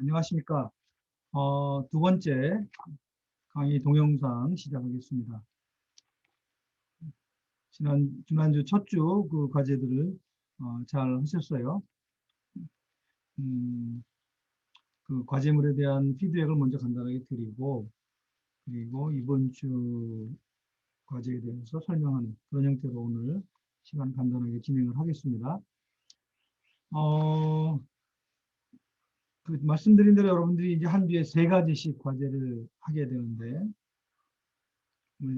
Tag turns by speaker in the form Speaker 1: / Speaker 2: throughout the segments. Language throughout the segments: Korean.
Speaker 1: 안녕하십니까. 두 번째 강의 동영상 시작하겠습니다. 지난주 첫 주 그 과제들을 잘 하셨어요. 음, 그 과제물에 대한 피드백을 먼저 간단하게 드리고, 그리고 이번 주 과제에 대해서 설명하는 그런 형태로 오늘 시간 간단하게 진행을 하겠습니다. 어, 그 말씀드린 대로 여러분들이 이제 한 주에 3가지씩 과제를 하게 되는데,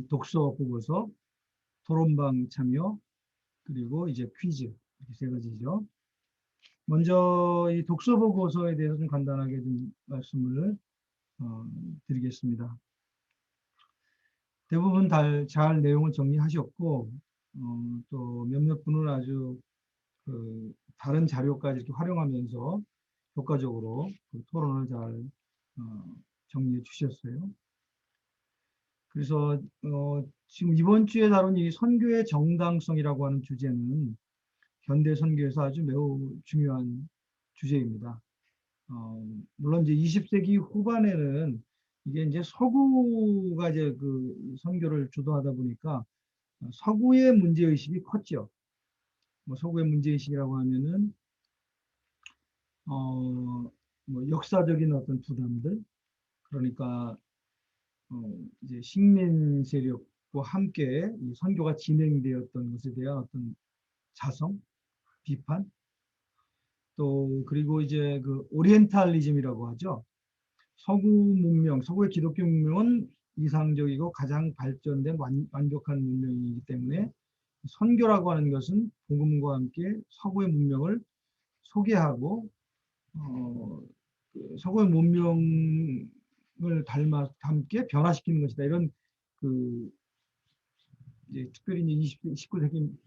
Speaker 1: 독서 보고서, 토론방 참여, 그리고 이제 퀴즈, 이렇게 3가지죠. 먼저 이 독서 보고서에 대해서 좀 간단하게 좀 말씀을 드리겠습니다. 대부분 잘 내용을 정리하셨고, 또 몇몇 분은 아주 다른 자료까지 이렇게 활용하면서 효과적으로 그 토론을 잘 정리해 주셨어요. 그래서 지금 이번 주에 다룬 이 선교의 정당성이라고 하는 주제는 현대 선교에서 아주 매우 중요한 주제입니다. 물론 이제 20세기 후반에는 이게 이제 서구가 이제 그 선교를 주도하다 보니까 서구의 문제의식이 컸죠. 뭐 서구의 문제의식이라고 하면은, 뭐 역사적인 어떤 부담들, 그러니까, 이제 식민 세력과 함께 이 선교가 진행되었던 것에 대한 어떤 자성, 비판, 또 그리고 이제 그 오리엔탈리즘이라고 하죠. 서구 문명, 서구의 기독교 문명은 이상적이고 가장 발전된 완벽한 문명이기 때문에 선교라고 하는 것은 복음과 함께 서구의 문명을 소개하고 그 서구의 문명을 함께 변화시키는 것이다. 이런 그 이제 특별히 이제 19세기,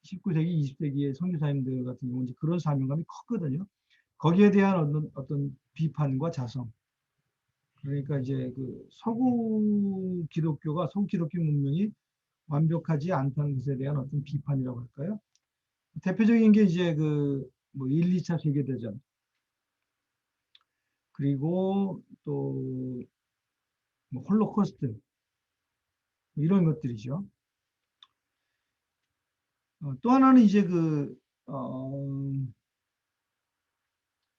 Speaker 1: 20세기의 선교사님들 같은 경우는 이제 그런 사명감이 컸거든요. 거기에 대한 어떤 비판과 자성. 그러니까 이제 그 서구 기독교 문명이 완벽하지 않다는 것에 대한 어떤 비판이라고 할까요? 대표적인 게 이제 뭐 1, 2차 세계대전, 그리고 또 뭐 홀로코스트, 뭐 이런 것들이죠. 또 하나는 이제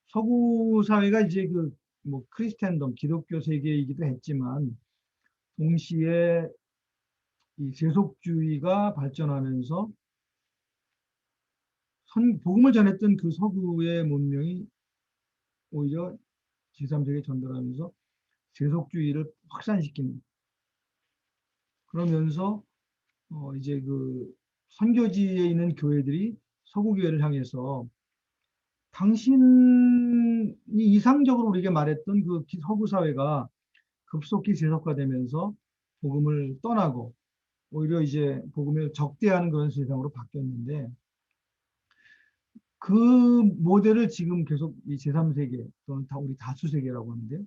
Speaker 1: 서구 사회가 이제 뭐 크리스텐덤, 기독교 세계이기도 했지만, 동시에 이 세속주의가 발전하면서 복음을 전했던 그 서구의 문명이 오히려 제3세계에 전달하면서 세속주의를 확산시키는, 그러면서 이제 선교지에 있는 교회들이 서구 교회를 향해서 당신이 이상적으로 우리에게 말했던 그 서구 사회가 급속히 세속화되면서 복음을 떠나고 오히려 이제 복음을 적대하는 그런 세상으로 바뀌었는데, 그 모델을 지금 계속 이 제3세계 또는 우리 다수세계라고 하는데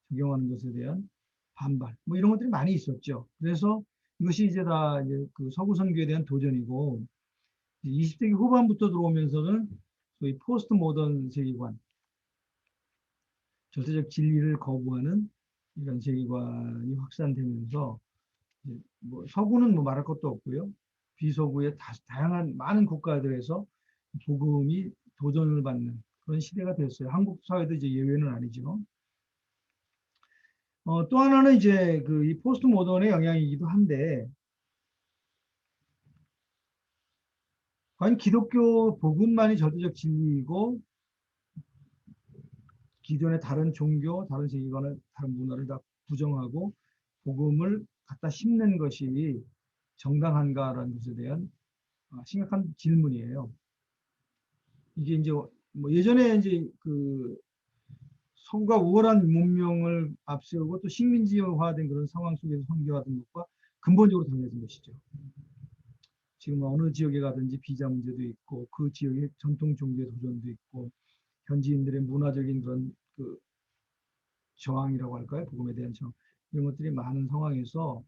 Speaker 1: 적용하는 것에 대한 반발, 뭐 이런 것들이 많이 있었죠. 그래서 이것이 이제 다 이제 그 서구 선교에 대한 도전이고, 20세기 후반부터 들어오면서는 소위 포스트 모던 세계관, 절대적 진리를 거부하는 이런 세계관이 확산되면서 뭐 서구는 뭐 말할 것도 없고요. 비서구의 다양한 많은 국가들에서 복음이 도전을 받는 그런 시대가 됐어요. 한국 사회도 이제 예외는 아니죠. 또 하나는 이제 이 포스트 모던의 영향이기도 한데, 과연 기독교 복음만이 절대적 진리이고 기존의 다른 종교, 다른 세계관을, 다른 문화를 다 부정하고 복음을 갖다 심는 것이 정당한가라는 것에 대한 심각한 질문이에요. 이게 이제 뭐 예전에 이제 서구가 우월한 문명을 앞세우고 또 식민지화된 그런 상황 속에서 선교하던 것과 근본적으로 달라진 것이죠. 지금 어느 지역에 가든지 비자 문제도 있고, 그 지역의 전통 종교의 도전도 있고, 현지인들의 문화적인 그런 저항이라고 할까요? 복음에 대한 저항. 이런 것들이 많은 상황에서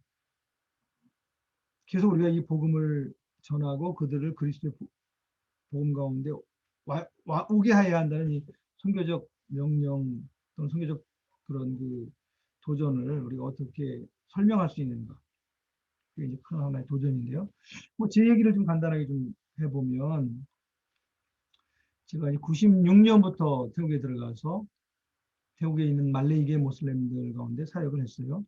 Speaker 1: 계속 우리가 이 복음을 전하고 그들을 그리스도의 복음 가운데 오게 해야 한다는 이 선교적 명령 또는 선교적 그런 그 도전을 우리가 어떻게 설명할 수 있는가. 그게 이제 큰 하나의 도전인데요. 뭐 제 얘기를 좀 간단하게 좀 해보면, 제가 96년부터 태국에 들어가서 태국에 있는 말레이계 모슬렘들 가운데 사역을 했어요.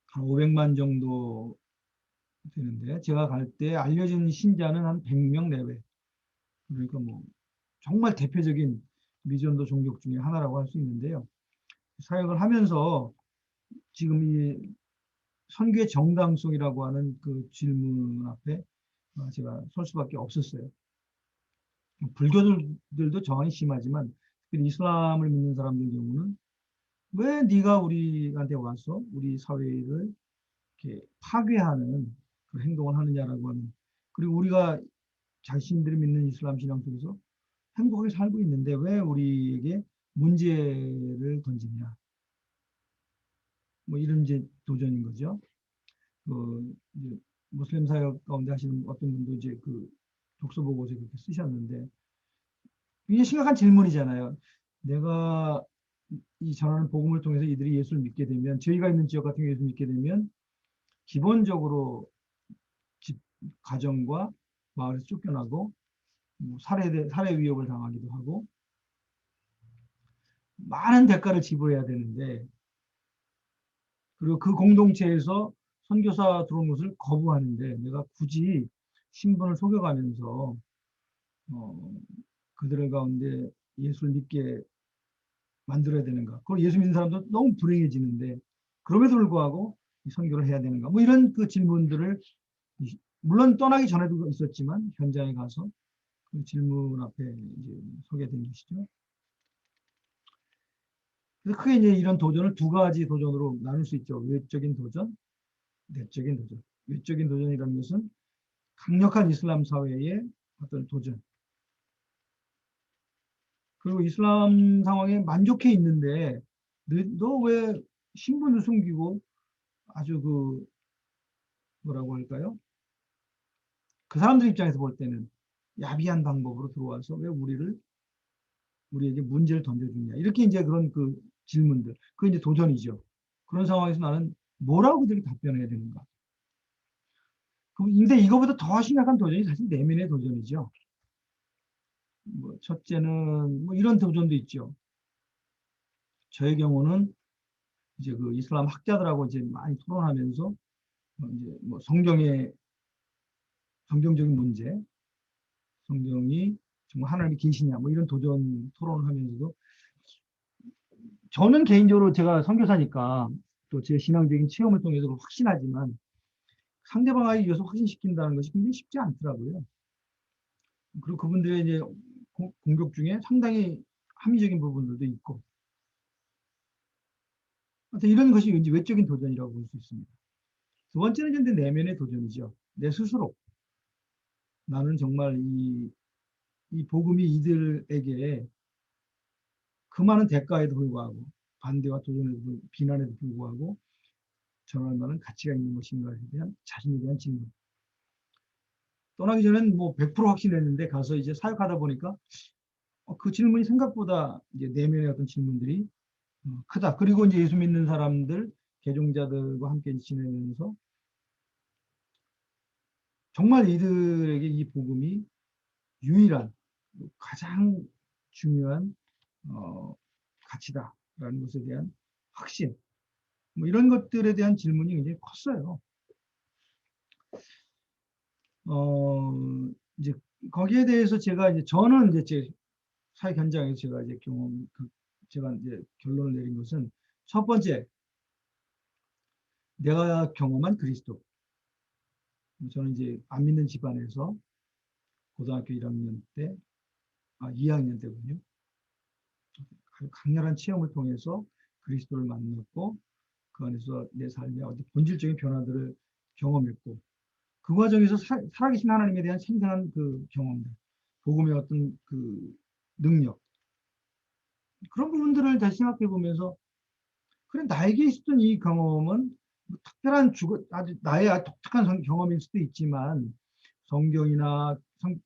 Speaker 1: 한 500만 정도 되는데, 제가 갈 때 알려진 신자는 한 100명 내외. 그러니까 뭐 정말 대표적인 미전도 종족 중에 하나라고 할 수 있는데요. 사역을 하면서 지금 이 선교의 정당성이라고 하는 그 질문 앞에 제가 설 수밖에 없었어요. 불교들도 저항이 심하지만 특히 이슬람을 믿는 사람들 경우는 왜 네가 우리한테 와서 우리 사회를 이렇게 파괴하는 그 행동을 하느냐라고 하는, 그리고 우리가 자신들이 믿는 이슬람 신앙 속에서 행복하게 살고 있는데 왜 우리에게 문제를 던지냐. 뭐 이런 이제 도전인 거죠. 이제 무슬림 사역 가운데 하시는 어떤 분도 이제 그 독서 보고서 그렇게 쓰셨는데, 굉장히 심각한 질문이잖아요. 내가 이 전하는 복음을 통해서 이들이 예수를 믿게 되면, 저희가 있는 지역 같은 경우 예수를 믿게 되면 기본적으로 집, 가정과 마을에서 쫓겨나고 뭐 살해 위협을 당하기도 하고 많은 대가를 지불해야 되는데, 그리고 그 공동체에서 선교사 들어온 것을 거부하는데 내가 굳이 신분을 속여가면서 어, 그들 가운데 예수를 믿게 만들어야 되는가? 그리고 예수 믿는 사람도 너무 불행해지는데 그럼에도 불구하고 이 선교를 해야 되는가? 뭐 이런 그 질문들을, 물론 떠나기 전에도 있었지만 현장에 가서 그 질문 앞에 이제 서게 된 것이죠. 그래서 크게 이제 이런 도전을 두 가지 도전으로 나눌 수 있죠. 외적인 도전, 내적인 도전. 외적인 도전이라는 것은 강력한 이슬람 사회의 어떤 도전. 그리고 이슬람 상황에 만족해 있는데 너 왜 신분을 숨기고 아주 그 뭐라고 할까요? 그 사람들 입장에서 볼 때는 야비한 방법으로 들어와서 왜 우리에게 문제를 던져주냐. 이렇게 이제 그런 그 질문들. 그게 이제 도전이죠. 그런 상황에서 나는 뭐라고 그들에게 답변해야 되는가. 근데 이거보다 더 심각한 도전이 사실 내면의 도전이죠. 뭐 첫째는 뭐 이런 도전도 있죠. 저의 경우는 이제 그 이슬람 학자들하고 이제 많이 토론하면서 이제 뭐 성경적인 문제, 성경이 정말 하나님이 계시냐, 뭐 이런 도전 토론을 하면서도 저는 개인적으로 제가 선교사니까 또 제 신앙적인 체험을 통해서 확신하지만 상대방에게 이어서 확신시킨다는 것이 굉장히 쉽지 않더라고요. 그리고 그분들의 이제 공격 중에 상당히 합리적인 부분들도 있고, 이런 것이 이제 외적인 도전이라고 볼 수 있습니다. 두 번째는 이제 내면의 도전이죠. 내 스스로. 나는 정말 이 복음이 이들에게 그 많은 대가에도 불구하고, 반대와 도전에도 비난에도 불구하고 전할 만한 가치가 있는 것인가에 대한 자신에 대한 질문. 떠나기 전엔 뭐 100% 확신했는데 가서 이제 사역하다 보니까 그 질문이 생각보다 이제 내면의 어떤 질문들이 크다. 그리고 이제 예수 믿는 사람들, 개종자들과 함께 지내면서 정말 이들에게 이 복음이 유일한 가장 중요한 가치다라는 것에 대한 확신, 뭐 이런 것들에 대한 질문이 굉장히 컸어요. 이제 거기에 대해서 제가 이제 저는 이제 제 사회 현장에서 제가 이제 제가 이제 결론을 내린 것은 첫 번째, 내가 경험한 그리스도. 저는 이제 안 믿는 집안에서 고등학교 1학년 때, 2학년 때군요. 강렬한 체험을 통해서 그리스도를 만났고 그 안에서 내 삶의 어떤 본질적인 변화들을 경험했고, 그 과정에서 살아계신 하나님에 대한 생생한 그 경험들, 복음의 어떤 그 능력, 그런 부분들을 다시 생각해 보면서 그래 나에게 있었던 이 경험은 뭐 특별한 아주 나의 독특한 경험일 수도 있지만 성경이나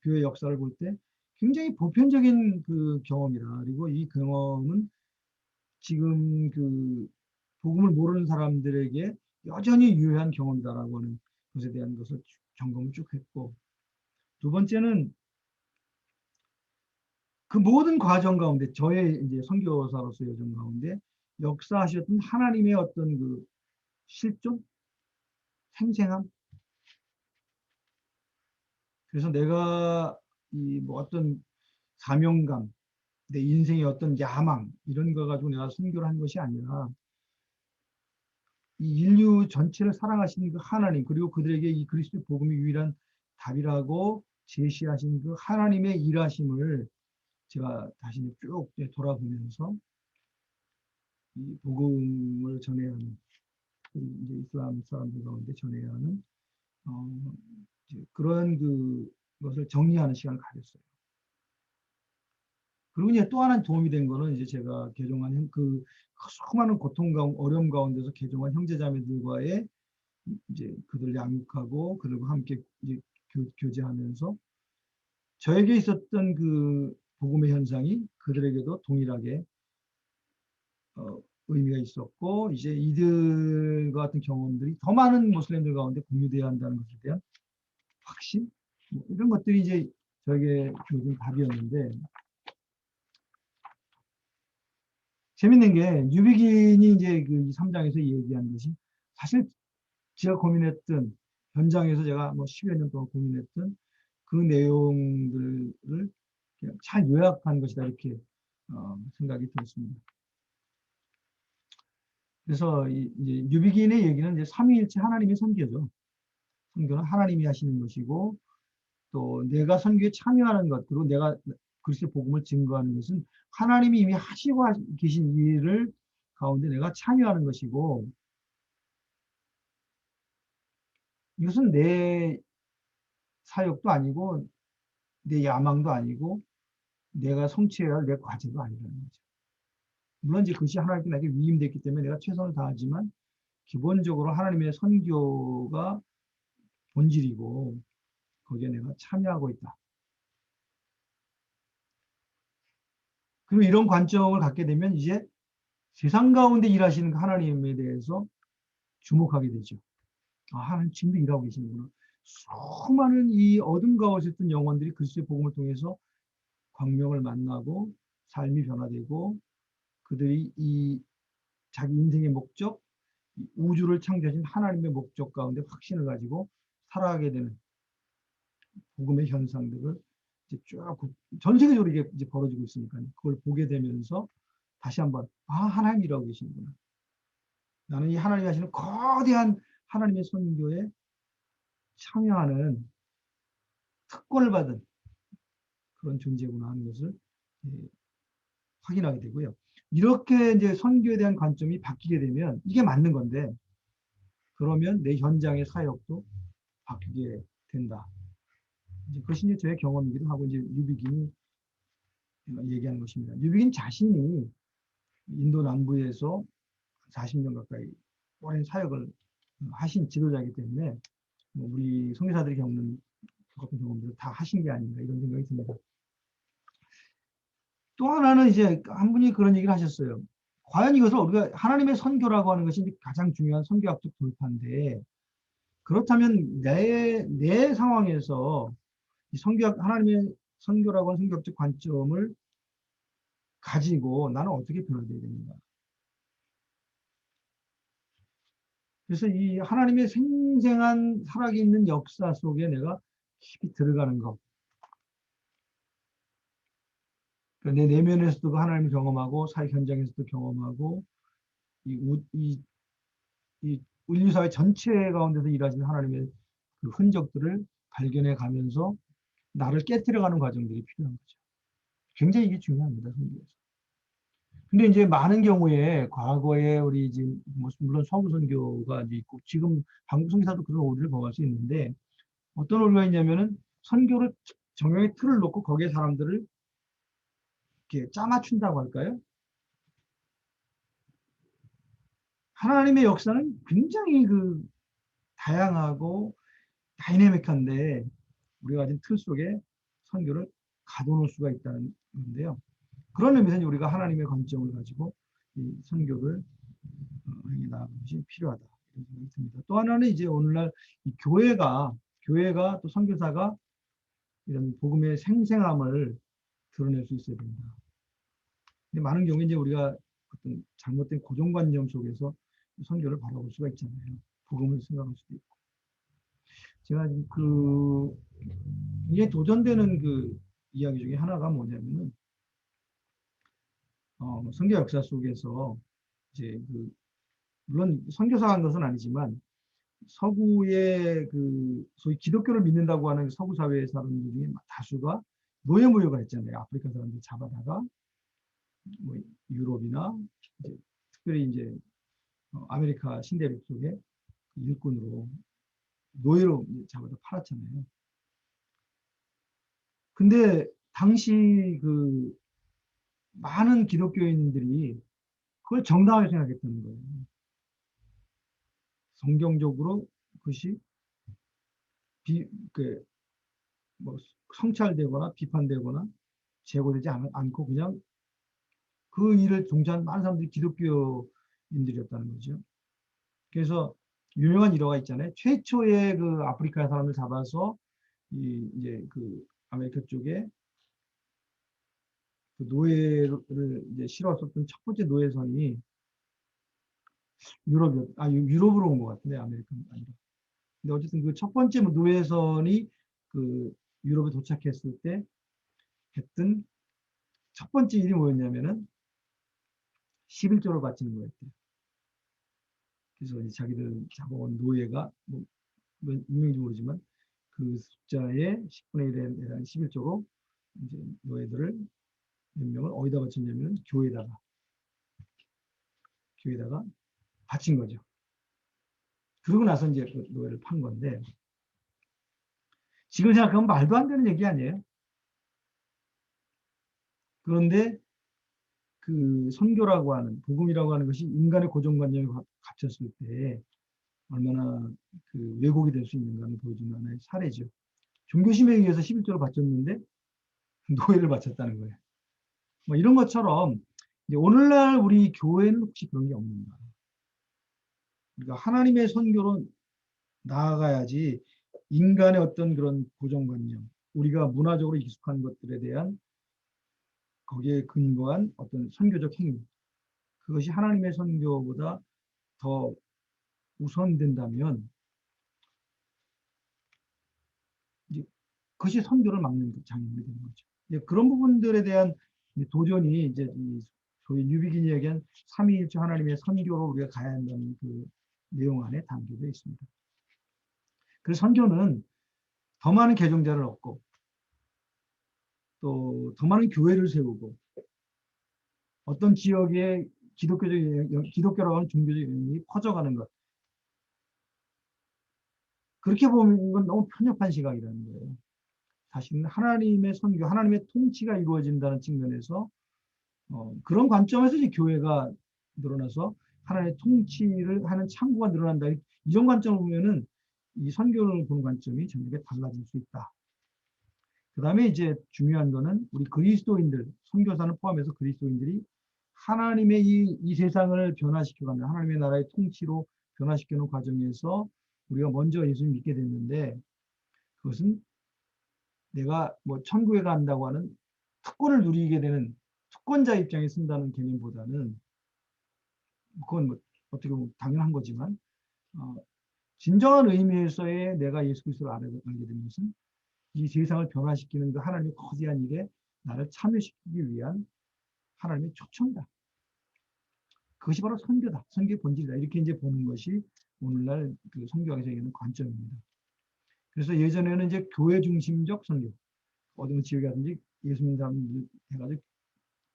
Speaker 1: 교회 역사를 볼 때 굉장히 보편적인 그 경험이라. 그리고 이 경험은 지금 그 복음을 모르는 사람들에게 여전히 유효한 경험이다라고 하는 것에 대한 것을 점검을 쭉 했고, 두 번째는 그 모든 과정 가운데 저의 이제 선교사로서 여정 가운데 역사하셨던 하나님의 어떤 그 실존, 생생함. 그래서 내가 이 뭐 어떤 사명감, 내 인생의 어떤 야망 이런 거 가지고 내가 선교를 한 것이 아니라 이 인류 전체를 사랑하시는 그 하나님, 그리고 그들에게 이 그리스도의 복음이 유일한 답이라고 제시하신 그 하나님의 일하심을 제가 다시 쭉 돌아보면서 이 복음을 전해야 하는, 이제 이슬람 사람들 가운데 전해야 하는 어, 이제 그런 것을 정리하는 시간을 가졌어요. 그리고 이제 또 하나 도움이 된 거는 이제 제가 개종한 그 수많은 고통 가운데 어려움 가운데서 개종한 형제자매들과의 이제 그들 양육하고 그들과 함께 이제 교제하면서 저에게 있었던 그 복음의 현상이 그들에게도 동일하게 의미가 있었고, 이제 이들과 같은 경험들이 더 많은 모슬렘들 가운데 공유되어야 한다는 것에 대한 확신, 뭐 이런 것들이 이제 저에게 주어진 답이었는데, 재밌는 게 뉴비긴이 이제 그 3장에서 얘기한 것이 사실 제가 고민했던, 현장에서 제가 뭐 10여 년 동안 고민했던 그 내용들을 그냥 잘 요약한 것이다 이렇게 생각이 들었습니다. 그래서 이제 뉴비긴의 얘기는 이제 삼위일체 하나님의 선교죠. 선교는 하나님이 하시는 것이고, 또 내가 선교에 참여하는 것, 그리고 내가 그리스도의 복음을 증거하는 것은 하나님이 이미 하시고 계신 일을 가운데 내가 참여하는 것이고, 이것은 내 사역도 아니고 내 야망도 아니고 내가 성취해야 할 내 과제도 아니라는 거죠. 물론 이제 그것이 하나님께 나에게 위임됐기 때문에 내가 최선을 다하지만 기본적으로 하나님의 선교가 본질이고 거기에 내가 참여하고 있다. 그리고 이런 관점을 갖게 되면 이제 세상 가운데 일하시는 하나님에 대해서 주목하게 되죠. 아, 하나님 지금도 일하고 계시는구나. 수많은 이 어둠 가운데 있던 영혼들이 그리스도의 복음을 통해서 광명을 만나고 삶이 변화되고 그들이 이 자기 인생의 목적, 우주를 창조하신 하나님의 목적 가운데 확신을 가지고 살아가게 되는 복음의 현상들을 이제 전 세계적으로 이게 이제 벌어지고 있으니까 그걸 보게 되면서 다시 한번 하나님 일하고 계시는구나. 나는 이 하나님이 하시는 거대한 하나님의 선교에 참여하는 특권을 받은 그런 존재구나 하는 것을 예, 확인하게 되고요. 이렇게 이제 선교에 대한 관점이 바뀌게 되면 이게 맞는 건데, 그러면 내 현장의 사역도 바뀌게 된다. 이제 그것이 이제 저의 경험이기도 하고 이제 뉴비긴이 얘기하는 것입니다. 뉴비긴 자신이 인도 남부에서 40년 가까이 오랜 사역을 하신 지도자이기 때문에 뭐 우리 선교사들이 겪는 같은 경험들을 다 하신 게 아닌가 이런 생각이 듭니다. 또 하나는 이제 한 분이 그런 얘기를 하셨어요. 과연 이것을 우리가 하나님의 선교라고 하는 것이 가장 중요한 선교학적 돌파인데, 그렇다면 내 상황에서 이 하나님의 선교라고 하는 선교학적 관점을 가지고 나는 어떻게 변화되어야 되는가. 그래서 이 하나님의 생생한 살아있는 역사 속에 내가 깊이 들어가는 것. 내 내면에서도 그 하나님을 경험하고 사회 현장에서도 경험하고 이 인류사회 전체 가운데서 일하시는 하나님의 그 흔적들을 발견해 가면서 나를 깨뜨려가는 과정들이 필요한 거죠. 굉장히 이게 중요합니다. 선교에서. 근데 이제 많은 경우에 과거에 우리 지금 물론 서구 선교가 있고 지금 한국 선교사도 그런 오류를 범할 수 있는데, 어떤 오류가 있냐면은 선교를 정형의 틀을 놓고 거기에 사람들을 이렇게 짜맞춘다고 할까요? 하나님의 역사는 굉장히 다양하고 다이내믹한데 우리가 가진 틀 속에 선교를 가둬놓을 수가 있다는 건데요. 그런 의미에서 우리가 하나님의 관점을 가지고 이 선교를 행해 나가는 것이 필요하다 이런 생각이 듭니다. 또 하나는 이제 오늘날 이 교회가 또 선교사가 이런 복음의 생생함을 드러낼 수 있어야 된다. 근데 많은 경우에 이제 우리가 어떤 잘못된 고정관념 속에서 선교를 바라볼 수가 있잖아요. 복음을 생각할 수도 있고. 제가 이게 도전되는 그 이야기 중에 하나가 뭐냐면은 선교 역사 속에서 이제 물론 선교사 한 것은 아니지만 서구의 소위 기독교를 믿는다고 하는 서구 사회의 사람들 중에 다수가 노예무역을 했잖아요. 아프리카 사람들 잡아다가 뭐 유럽이나 이제 특별히 이제 아메리카 신대륙 속에 일꾼으로 노예로 잡아다 팔았잖아요. 근데 당시 많은 기독교인들이 그걸 정당하게 생각했다는 거예요. 성경적으로 그것이 뭐 성찰되거나 비판되거나 제고되지 않고 그냥 그 일을 종사한 많은 사람들이 기독교인들이었다는 거죠. 그래서 유명한 일화가 있잖아요. 최초의 아프리카 사람을 잡아서 이제 아메리카 쪽에 노예를 이제 실었었던 첫 번째 노예선이 유럽으로 온 것 같은데 아메리카 아니라. 근데 어쨌든 그 첫 번째 노예선이 유럽에 도착했을 때 했던 첫 번째 일이 뭐였냐면은 11조를 바치는 거였대요. 그래서 이제 자기들 잡아온 노예가 몇 명인지 모르지만 그 숫자의 10분의 1에 해당하는 11조로 이제 노예들을 몇 명을 어디다 바쳤냐면 교회에다가 바친 거죠. 그러고 나서 이제 그 노예를 판 건데 지금 생각하면 말도 안 되는 얘기 아니에요. 그런데 선교라고 하는 복음이라고 하는 것이 인간의 고정관념에 갇혔을 때 얼마나 왜곡이 될 수 있는가를 보여주는 하나의 사례죠. 종교심에 의해서 11조를 바쳤는데 노예를 바쳤다는 거예요. 뭐 이런 것처럼 이제 오늘날 우리 교회는 혹시 그런 게 없는가? 그러니까 하나님의 선교로 나아가야지 인간의 어떤 그런 고정관념, 우리가 문화적으로 익숙한 것들에 대한 거기에 근거한 어떤 선교적 행위, 그것이 하나님의 선교보다 더 우선된다면 이제 그것이 선교를 막는 장면이 되는 거죠. 이제 그런 부분들에 대한 도전이 이제 소위 뉴비긴이 얘기한 삼위일체 하나님의 선교로 우리가 가야 한다는 내용 안에 담겨져 있습니다. 그래서 선교는 더 많은 개종자를 얻고 또 더 많은 교회를 세우고 어떤 지역에 기독교라고 하는 종교적 영향이 퍼져가는 것. 그렇게 보면 이건 너무 편협한 시각이라는 거예요. 사실은 하나님의 선교, 하나님의 통치가 이루어진다는 측면에서 그런 관점에서 이제 교회가 늘어나서 하나님의 통치를 하는 창구가 늘어난다. 이런 관점을 보면은 이 선교를 보는 관점이 전혀 달라질 수 있다. 그 다음에 이제 중요한 거는 우리 그리스도인들, 선교사를 포함해서 그리스도인들이 하나님의 이 세상을 변화시켜가는 하나님의 나라의 통치로 변화시키는 과정에서 우리가 먼저 예수님 믿게 됐는데 그것은 내가 뭐 천국에 간다고 하는 특권을 누리게 되는 특권자 입장에 쓴다는 개념보다는 그건 뭐 어떻게 보면 당연한 거지만 진정한 의미에서의 내가 예수 그리스도를 알게 된 것은 이 세상을 변화시키는 그 하나님의 거대한 일에 나를 참여시키기 위한 하나님의 초청이다. 그것이 바로 선교다. 선교의 본질이다. 이렇게 이제 보는 것이 오늘날 선교학에서 얘기하는 관점입니다. 그래서 예전에는 이제 교회 중심적 선교, 어느 지역에 가든지 예수 믿는 사람들 해가지고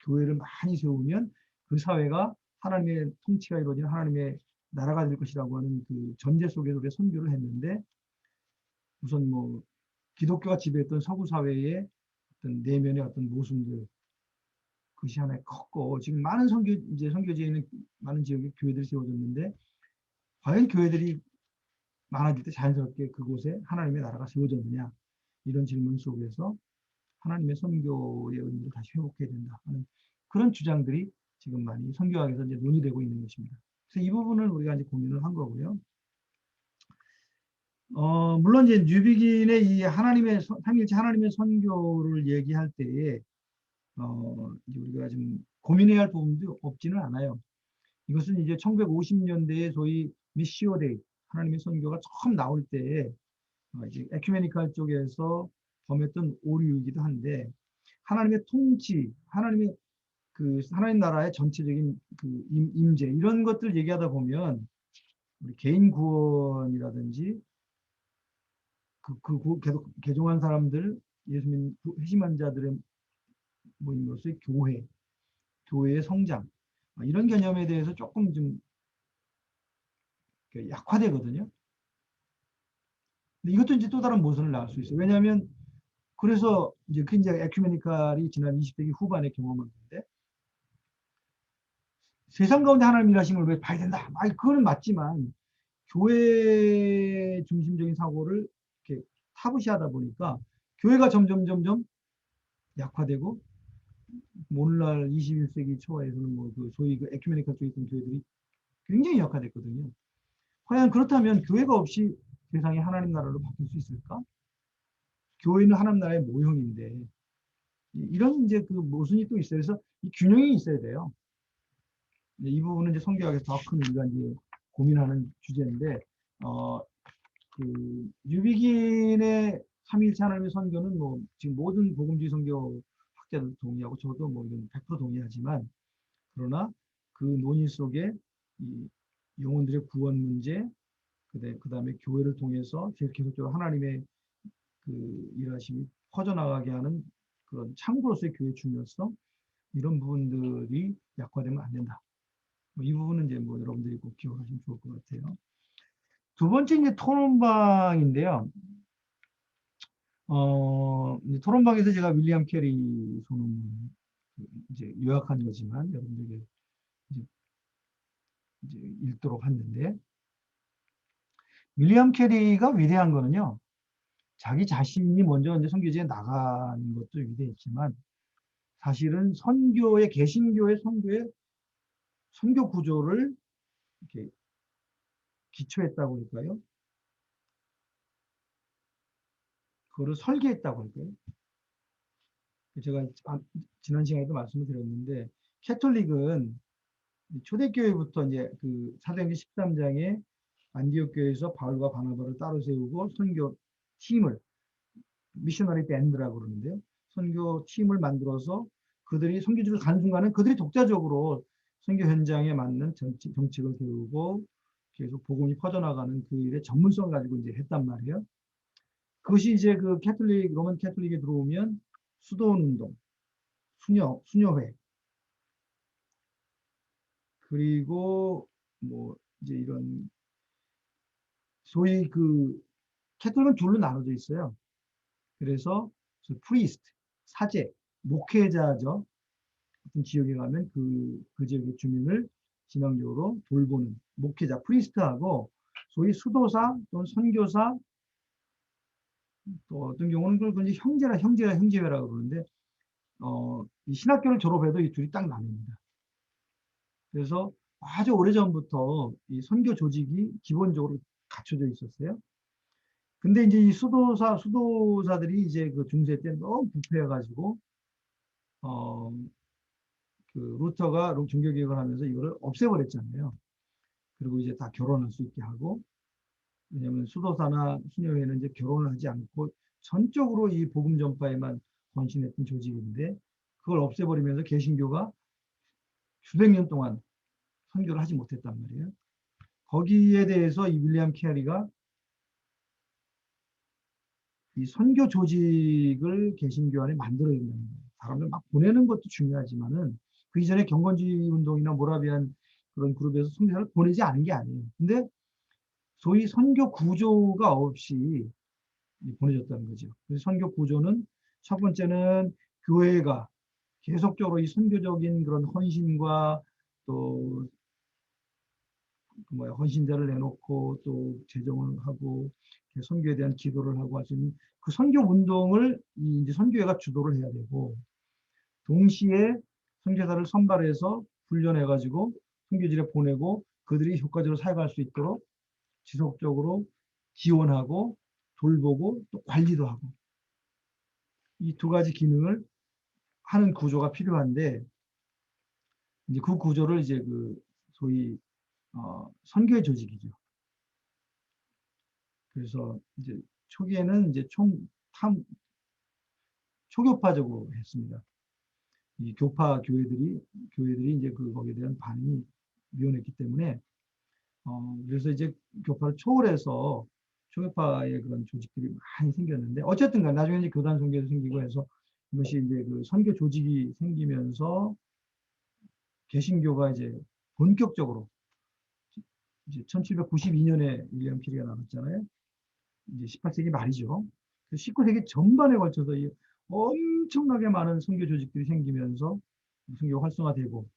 Speaker 1: 교회를 많이 세우면 그 사회가 하나님의 통치가 이루어지는 하나님의 나라가 될 것이라고 하는 전제 속에서 우리가 선교를 했는데 우선 뭐 기독교가 지배했던 서구 사회의 어떤 내면의 어떤 모순들 그것이 하나의 컸고 지금 많은 선교지에 있는 많은 지역에 교회들이 세워졌는데 과연 교회들이 많아질 때 자연스럽게 그곳에 하나님의 나라가 세워졌느냐 이런 질문 속에서 하나님의 선교의 의미를 다시 회복해야 된다 하는 그런 주장들이 지금 많이 선교학에서 이제 논의되고 있는 것입니다. 그래서 이 부분을 우리가 이제 고민을 한 거고요. 물론 이제 뉴비긴의 이 하나님의 삼위일체 하나님의 선교를 얘기할 때에 이제 우리가 좀 고민해야 할 부분도 없지는 않아요. 이것은 이제 1950년대에 소위 미시오 데이 하나님의 선교가 처음 나올 때에 이제 에큐메니칼 쪽에서 범했던 오류이기도 한데 하나님의 통치, 하나님의 그 하나님 나라의 전체적인 그 임재 이런 것들 얘기하다 보면 우리 개인 구원이라든지 계속 개종한 사람들 예수님 회심한 자들의 모임으로서의 교회의 성장 이런 개념에 대해서 조금 좀 약화되거든요. 근데 이것도 이제 또 다른 모순을 낳을 수 있어요. 왜냐하면 그래서 이제 그 이제 에큐메니칼이 지난 20세기 후반에 경험한 건데 세상 가운데 하나님 일하심을 왜 봐야 된다. 아니 그거는 맞지만 교회 중심적인 사고를 이렇게 타부시하다 보니까 교회가 점점 약화되고 오늘날 21세기 초에서는 뭐 그 소위 그 에큐메니칼 쪽에 있던 교회들이 굉장히 약화됐거든요. 과연 그렇다면 교회가 없이 세상이 하나님 나라로 바뀔 수 있을까? 교회는 하나님 나라의 모형인데 이런 이제 그 모순이 또 있어요. 그래서 이 균형이 있어야 돼요. 이 부분은 이제 성경학에서 더 큰 우리가 이제 고민하는 주제인데, 그 뉴비긴의 삼위일체 하나님의 선교는 뭐 지금 모든 복음주의 선교 학자들 동의하고 저도 뭐 이건 100% 동의하지만 그러나 그 논의 속에 이 영혼들의 구원 문제, 그다음에 교회를 통해서 계속적으로 하나님의 그 일하심이 퍼져나가게 하는 그런 창구로서의 교회의 중요성 이런 부분들이 약화되면 안 된다. 이 부분은 이제 뭐 여러분들이 꼭 기억하시면 좋을 것 같아요. 두 번째 이제 토론방인데요. 이제 토론방에서 제가 윌리엄 캐리 소논문 이제 요약한 거지만 여러분들에게 이제, 이제 읽도록 했는데 윌리엄 캐리가 위대한 거는요. 자기 자신이 먼저 이제 선교지에 나가는 것도 위대했지만 사실은 선교의 개신교의 선교 구조를 이렇게 기초했다고 할까요? 그거를 설계했다고 할까요? 제가 지난 시간에도 말씀을 드렸는데 캐톨릭은 초대교회부터 이제 그 사도행전 13장에 안디옥 교회에서 바울과 바나바를 따로 세우고 선교 팀을 미셔너리 밴드라고 그러는데요. 선교 팀을 만들어서 그들이 선교지를 가는 순간은 그들이 독자적으로 선교 현장에 맞는 정책을 세우고 계속 복음이 퍼져나가는 그 일의 전문성을 가지고 이제 했단 말이에요. 그것이 이제 그 로만 캐톨릭에 들어오면 수도원 운동, 수녀회, 그리고 뭐 이제 이런 소위 그 캐톨릭은 둘로 나눠져 있어요. 그래서 프리스트, 사제, 목회자죠. 어떤 지역에 가면 그 지역의 주민을 진앙적으로 돌보는 목회자, 프리스트하고 소위 수도사 또는 선교사 또 어떤 경우는 그걸 이제 형제회라고 그러는데 이 신학교를 졸업해도 이 둘이 딱 나뉩니다. 그래서 아주 오래전부터 이 선교 조직이 기본적으로 갖춰져 있었어요. 근데 이제 이 수도사들이 이제 그 중세 때 너무 부패해가지고, 어, 그 루터가 종교개혁을 하면서 이거를 없애버렸잖아요. 그리고 이제 다 결혼할 수 있게 하고, 왜냐하면 수도사나 수녀회는 이제 결혼을 하지 않고 전적으로 이 복음 전파에만 헌신했던 조직인데, 그걸 없애버리면서 개신교가 수백 년 동안 선교를 하지 못했단 말이에요. 거기에 대해서 이 윌리엄 캐리가 이 선교 조직을 개신교 안에 만들어야 된다는 거예요. 사람들 막 보내는 것도 중요하지만은 그 이전에 경건주의 운동이나 모라비안 그런 그룹에서 선교사를 보내지 않은 게 아니에요. 근데 소위 선교 구조가 없이 보내졌다는 거죠. 그래서 선교 구조는 첫 번째는 교회가 계속적으로 이 선교적인 그런 헌신과 또 헌신자를 내놓고 또 재정을 하고 선교에 대한 기도를 하고 할 수 있는 그 선교 운동을 이제 선교회가 주도를 해야 되고, 동시에 선교사를 선발해서 훈련해가지고 선교지에 보내고 그들이 효과적으로 사역할 수 있도록 지속적으로 지원하고 돌보고 또 관리도 하고, 이 두 가지 기능을 하는 구조가 필요한데, 이제 그 구조를 이제 그 소위 선교의 조직이죠. 그래서 이제 초기에는 이제 초교파적으로 했습니다. 이 교파 교회들이 이제 거기에 대한 반응이 미온했기 때문에, 그래서 이제 교파를 초월해서 초교파의 그런 조직들이 많이 생겼는데, 어쨌든 간 나중에 이제 교단 선교도 생기고 해서 이것이 이제 그 선교 조직이 생기면서 개신교가 이제 본격적으로 이제 1792년에 윌리엄 캐리가 나왔잖아요. 이제 18세기 말이죠. 19세기 전반에 걸쳐서 이 엄청나게 많은 선교 조직들이 생기면서 선교가 활성화되고,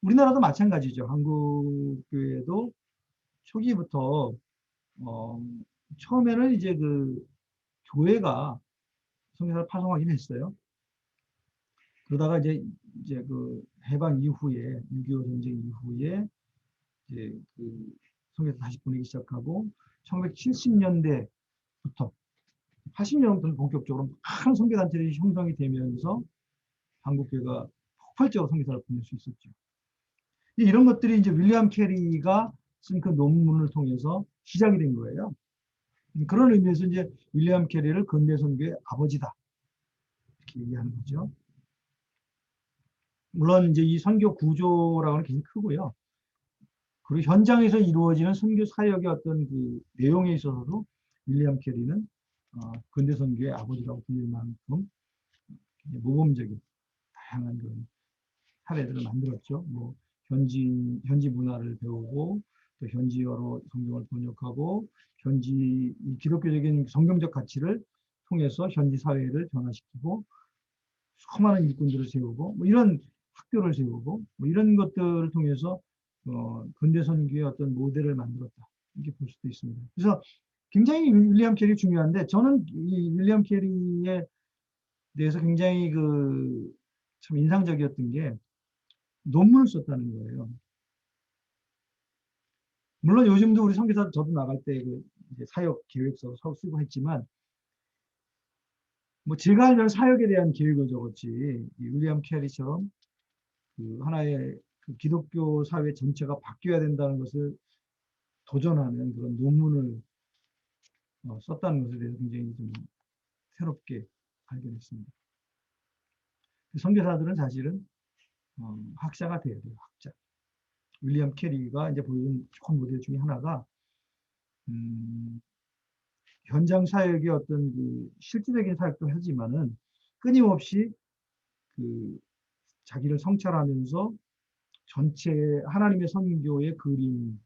Speaker 1: 우리나라도 마찬가지죠. 한국 교회도 초기부터 어, 처음에는 이제 그 교회가 선교사를 파송하긴 했어요. 그러다가 이제 그 해방 이후에 6.25 전쟁 이후에 이제 그 선교사 다시 보내기 시작하고, 1970년대부터 80년부터 본격적으로 많은 선교단체들이 형성이 되면서 한국교회가 폭발적으로 선교사를 보낼 수 있었죠. 이런 것들이 이제 윌리엄 캐리가 쓴 그 논문을 통해서 시작이 된 거예요. 그런 의미에서 이제 윌리엄 캐리를 근대 선교의 아버지다, 이렇게 얘기하는 거죠. 물론 이제 이 선교 구조라고는 굉장히 크고요. 그리고 현장에서 이루어지는 선교 사역의 어떤 그 내용에 있어서도 윌리엄 캐리는 근대 선교의 아버지라고 불릴 만큼 모범적인 다양한 그런 사례들을 만들었죠. 뭐 현지 문화를 배우고, 또 현지어로 성경을 번역하고, 현지 기독교적인 성경적 가치를 통해서 현지 사회를 변화시키고, 수많은 일꾼들을 세우고, 뭐 이런 학교를 세우고, 뭐 이런 것들을 통해서 근대 선교의 어떤 모델을 만들었다, 이렇게 볼 수도 있습니다. 그래서 굉장히 윌리엄 캐리 중요한데, 저는 이 윌리엄 캐리에 대해서 굉장히 참 인상적이었던 게 논문을 썼다는 거예요. 물론 요즘도 우리 선교사 저도 나갈 때 이제 사역 계획서 쓰고 했지만, 뭐 제가 알기로는 사역에 대한 계획을 적었지, 이 윌리엄 캐리처럼 그 하나의 그 기독교 사회 전체가 바뀌어야 된다는 것을 도전하는 그런 논문을 썼다는 것에 대해서 굉장히 좀 새롭게 발견했습니다. 선교사들은 사실은 학자가 돼야 돼요, 학자. 윌리엄 캐리가 이제 보여준 좋은 모델 중에 하나가, 현장 사역의 어떤 그 실질적인 사역도 하지만은 끊임없이 그 자기를 성찰하면서 전체 하나님의 선교의 그림,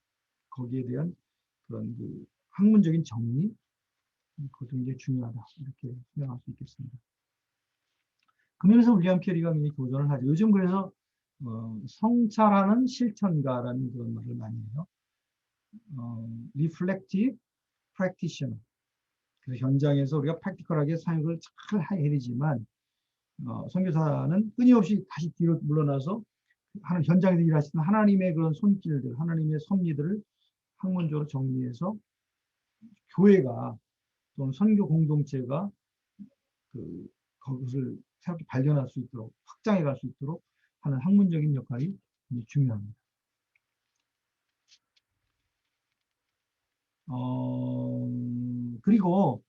Speaker 1: 거기에 대한 그런 그 학문적인 정리, 그것도 굉장히 중요하다, 이렇게 생각할 수 있겠습니다. 그 면에서 윌리엄 캐리가 굉장히 도전을 하죠. 요즘 그래서 성찰하는 실천가라는 그런 말을 많이 해요. reflective practitioner. 그래서 현장에서 우리가 프랙티컬하게 사역을 잘 해야 되지만, 선교사는 끊임없이 다시 뒤로 물러나서 현장에서 일하시는 하나님의 그런 손길들, 하나님의 섭리들을 학문적으로 정리해서 교회가 또는 선교 공동체가 그것을 새롭게 발견할 수 있도록, 확장해 갈 수 있도록 하는 학문적인 역할이 중요합니다. 그리고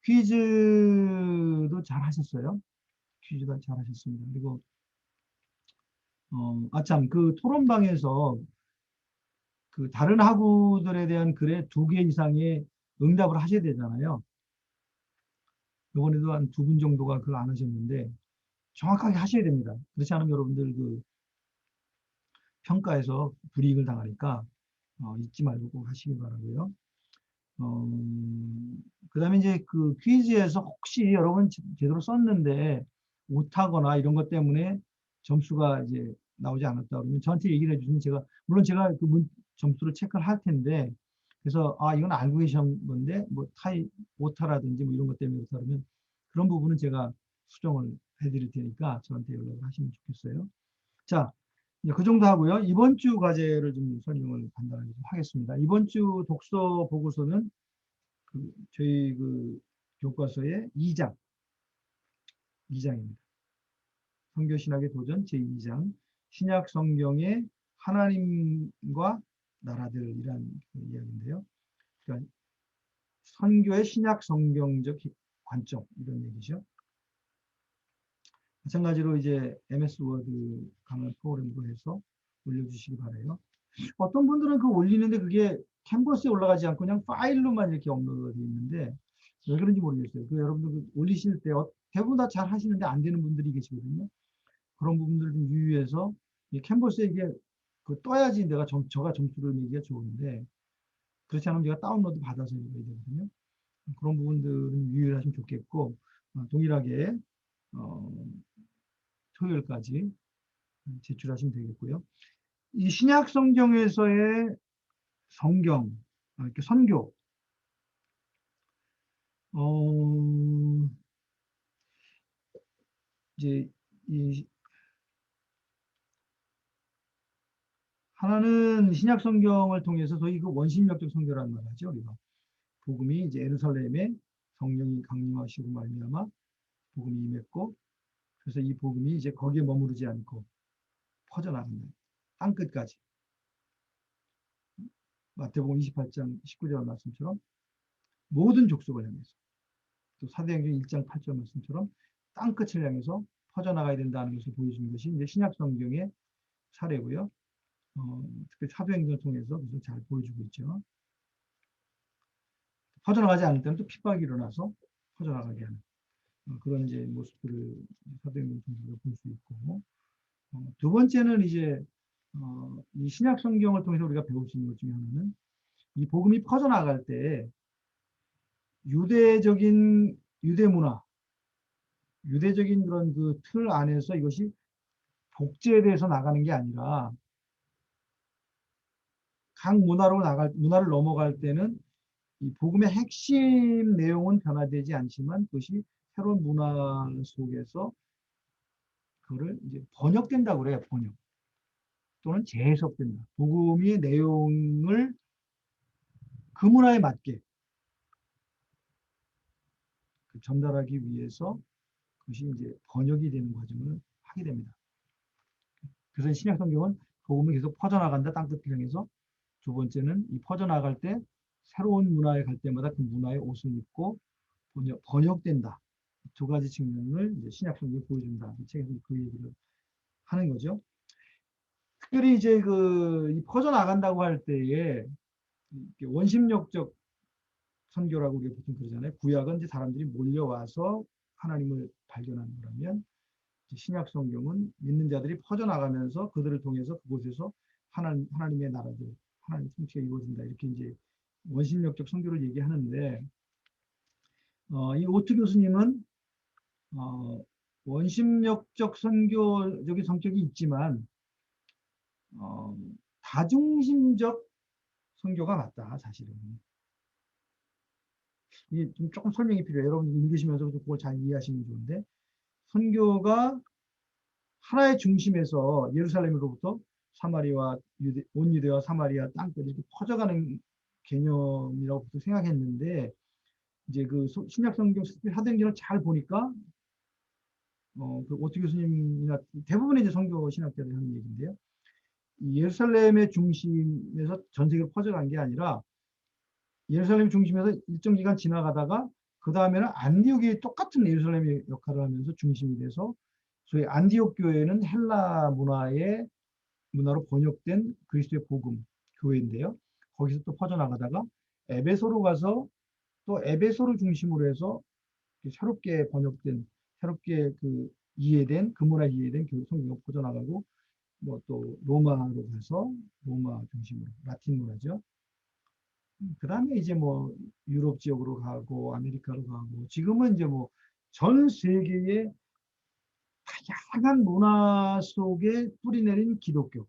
Speaker 1: 퀴즈도 잘 하셨어요. 퀴즈도 잘 하셨습니다. 그리고 참, 그 토론방에서 그 다른 학우들에 대한 글에 2개 이상의 응답을 하셔야 되잖아요. 이번에도 한 2분 정도가 그걸 안 하셨는데, 정확하게 하셔야 됩니다. 그렇지 않으면 여러분들 그 평가에서 불이익을 당하니까 잊지 말고 꼭 하시기 바라고요. 그 다음에 이제 그 퀴즈에서 혹시 여러분 제대로 썼는데 못하거나 이런 것 때문에 점수가 이제 나오지 않았다 그러면 저한테 얘기를 해주시면 물론 제가 그 점수를 체크를 할 텐데, 그래서 이건 알고 계신 건데 뭐 오타라든지 뭐 이런 것 때문에 그렇다면 그런 부분은 제가 수정을 해드릴 테니까 저한테 연락을 하시면 좋겠어요. 자, 이제 그 정도 하고요. 이번 주 과제를 좀 설명을 간단하게 좀 하겠습니다. 이번 주 독서 보고서는 저희 교과서의 2장입니다. 선교신학의 도전 제2장 신약 성경의 하나님과 나라들이란 이야기인데요. 그러니까 선교의 신약 성경적 관점 이런 얘기죠. 마찬가지로 이제 MS 워드 강의 프로그램으로 해서 올려주시기 바라요. 어떤 분들은 올리는데 그게 캔버스에 올라가지 않고 그냥 파일로만 이렇게 업로드가 되어 있는데 왜 그런지 모르겠어요. 여러분들 올리실 때 대부분 다 잘 하시는데 안 되는 분들이 계시거든요. 그런 부분들을 좀 유의해서 이 캔버스에 이게 떠야지 저가 점수를 매기가 좋은데 그렇지 않으면 제가 다운로드 받아서 읽어야 되거든요. 그런 부분들은 유의하시면 좋겠고 동일하게 토요일까지 제출하시면 되겠고요. 이 신약 성경에서의 성경, 이렇게 선교, 어, 이제 이 하나는 신약 성경을 통해서 소위 원심력적 선교라는 말 하죠. 우리가 복음이 이제 예루살렘에 성령이 강림하시고 말미암아 복음이 임했고 그래서 이 복음이 이제 거기에 머무르지 않고 퍼져나간다. 땅 끝까지. 마태복음 28장 19절 말씀처럼 모든 족속을 향해서 또 사도행전 1장 8절 말씀처럼 땅 끝을 향해서 퍼져나가야 된다는 것을 보여주는 것이 이제 신약 성경의 사례고요. 특히 사도행전을 통해서 그것을 잘 보여주고 있죠. 퍼져나가지 않을 때는 또 핍박이 일어나서 퍼져나가게 하는 그런 이제 모습들을 사도행전 통해서 볼 수 있고 두 번째는 이제 이 신약 성경을 통해서 우리가 배울 수 있는 것 중에 하나는 이 복음이 퍼져나갈 때 유대적인 유대 문화, 유대적인 그런 틀 안에서 이것이 복제돼서 나가는 게 아니라 각 문화를 넘어갈 때는 이 복음의 핵심 내용은 변화되지 않지만 그것이 새로운 문화 속에서 그거를 이제 번역된다고 그래요. 번역 또는 재해석된다. 복음의 내용을 그 문화에 맞게 전달하기 위해서 그것이 이제 번역이 되는 과정을 하게 됩니다. 그래서 신약 성경은 복음이 계속 퍼져나간다 땅끝을 향해서 두 번째는 이 퍼져나갈 때 새로운 문화에 갈 때마다 그 문화의 옷을 입고 번역된다. 두 가지 측면을 이제 신약 성경이 보여준다. 이 책에서 그 얘기를 하는 거죠. 특별히 이제 이 퍼져나간다고 할 때에 원심력적 선교라고 우리가 보통 그러잖아요. 구약은 이제 사람들이 몰려와서 하나님을 발견하는 거라면 신약 성경은 믿는 자들이 퍼져나가면서 그들을 통해서 그곳에서 하나님의 나라들, 하나님 통치가 이루어진다. 이렇게 이제 원심력적 선교를 얘기하는데 이 오트 교수님은 원심력적 선교적인 성격이 있지만 다중심적 선교가 맞다. 사실은. 이게 좀 조금 설명이 필요해요. 여러분 읽으시면서 그걸 잘 이해하시면 좋은데 선교가 하나의 중심에서 예루살렘으로부터 사마리아 온 유대와 사마리아 땅끝 이렇게 퍼져가는 개념이라고 생각했는데 이제 신약 성경 사도행전을 잘 보니까 오트 교수님이나 대부분의 이제 선교 신학자들이 하는 얘기인데요. 이 예루살렘의 중심에서 전 세계로 퍼져간 게 아니라 예루살렘 중심에서 일정 기간 지나가다가 그 다음에는 안디옥이 똑같은 예루살렘의 역할을 하면서 중심이 돼서 소위 안디옥 교회는 헬라 문화로 번역된 그리스도의 복음 교회인데요. 거기서 또 퍼져나가다가 에베소로 가서 또 에베소를 중심으로 해서 새롭게 번역된 새롭게 이해된 그 문화 이해된 성경이 퍼져나가고 뭐 또 로마로 가서 로마 중심으로 라틴 문화죠. 그 다음에 이제 뭐 유럽 지역으로 가고 아메리카로 가고 지금은 이제 뭐 전 세계의 다양한 문화 속에 뿌리내린 기독교